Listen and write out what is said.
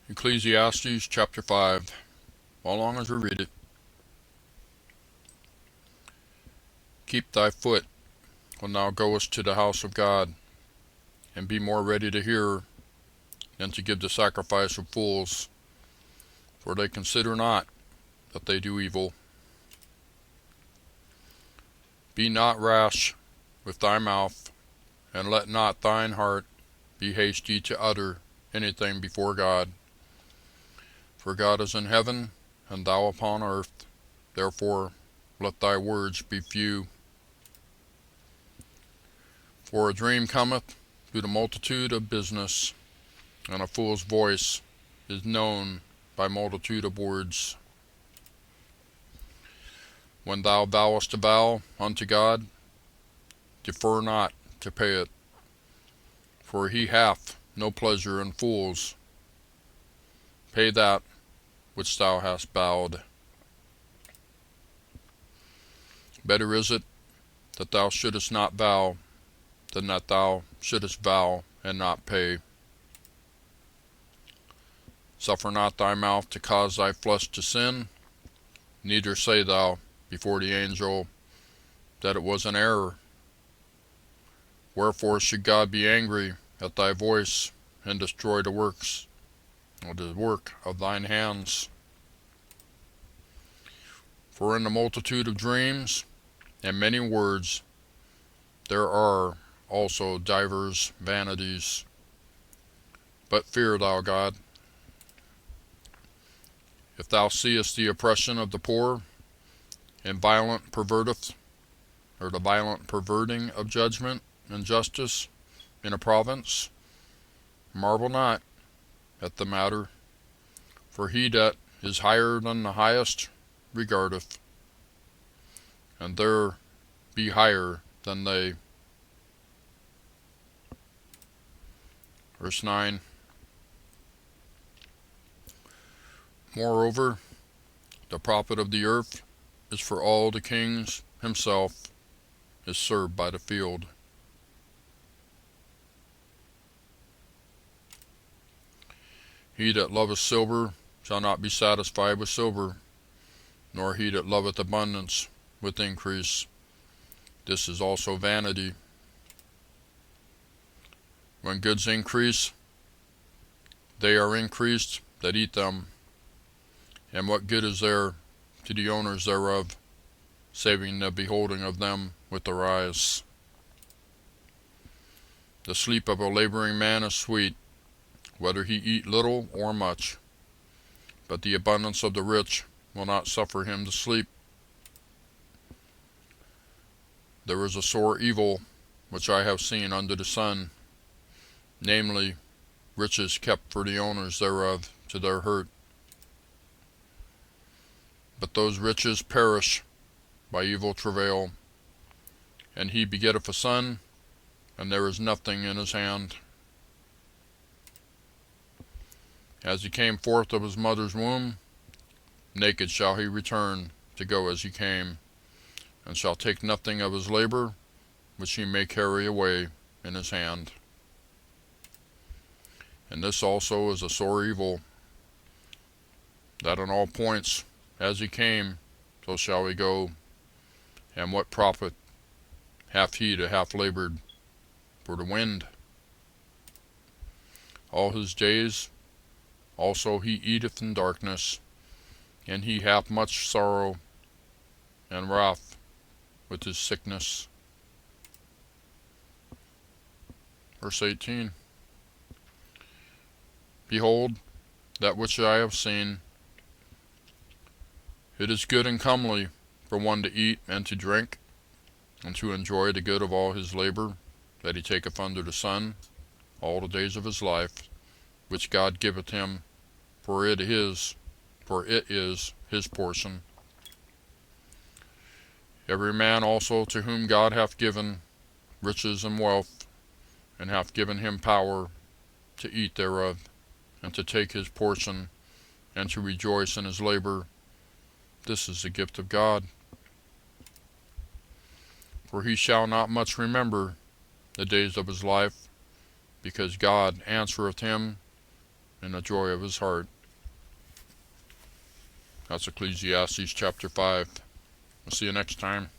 Ecclesiastes Chapter 5. How long as we read it? Keep thy foot when thou goest to the house of God, and be more ready to hear than to give the sacrifice of fools, for they consider not that they do evil. Be not rash with thy mouth, and let not thine heart be hasty to utter anything before God. For God is in heaven, and thou upon earth, therefore let thy words be few. For a dream cometh through the multitude of business, and a fool's voice is known by multitude of words. When thou vowest a vow unto God, defer not to pay it, for he hath no pleasure in fools. Pay that which thou hast vowed. Better is it that thou shouldest not vow, than that thou shouldest vow and not pay. Suffer not thy mouth to cause thy flesh to sin, neither say thou before the angel that it was an error. Wherefore should God be angry at thy voice, and destroy the work of thine hands? For in the multitude of dreams and many words there are also divers vanities. But fear thou God. If thou seest the oppression of the poor, and violent perverteth, or the violent perverting of judgment and justice in a province, marvel not at the matter, for he that is higher than the highest regardeth, and there be higher than they. Verse 9. Moreover, the profit of the earth is for all the kings himself is served by the field. He that loveth silver shall not be satisfied with silver, nor he that loveth abundance with increase. This is also vanity. When goods increase, they are increased that eat them. And what good is there to the owners thereof, saving the beholding of them with their eyes? The sleep of a laboring man is sweet, whether he eat little or much, but the abundance of the rich will not suffer him to sleep. There is a sore evil which I have seen under the sun, namely, riches kept for the owners thereof to their hurt. But those riches perish by evil travail, and he begetteth a son, and there is nothing in his hand. As he came forth of his mother's womb, naked shall he return to go as he came, and shall take nothing of his labor which he may carry away in his hand. And this also is a sore evil, that in all points as he came, so shall he go, and what profit hath he that hath labored for the wind? All his days also he eateth in darkness, and he hath much sorrow and wrath with his sickness. Verse 18. Behold, that which I have seen, it is good and comely for one to eat and to drink, and to enjoy the good of all his labor that he taketh under the sun all the days of his life, which God giveth him, for it is his portion. Every man also to whom God hath given riches and wealth, and hath given him power to eat thereof, and to take his portion, and to rejoice in his labor, this is the gift of God. For he shall not much remember the days of his life, because God answereth him and the joy of his heart. That's Ecclesiastes chapter 5. We'll see you next time.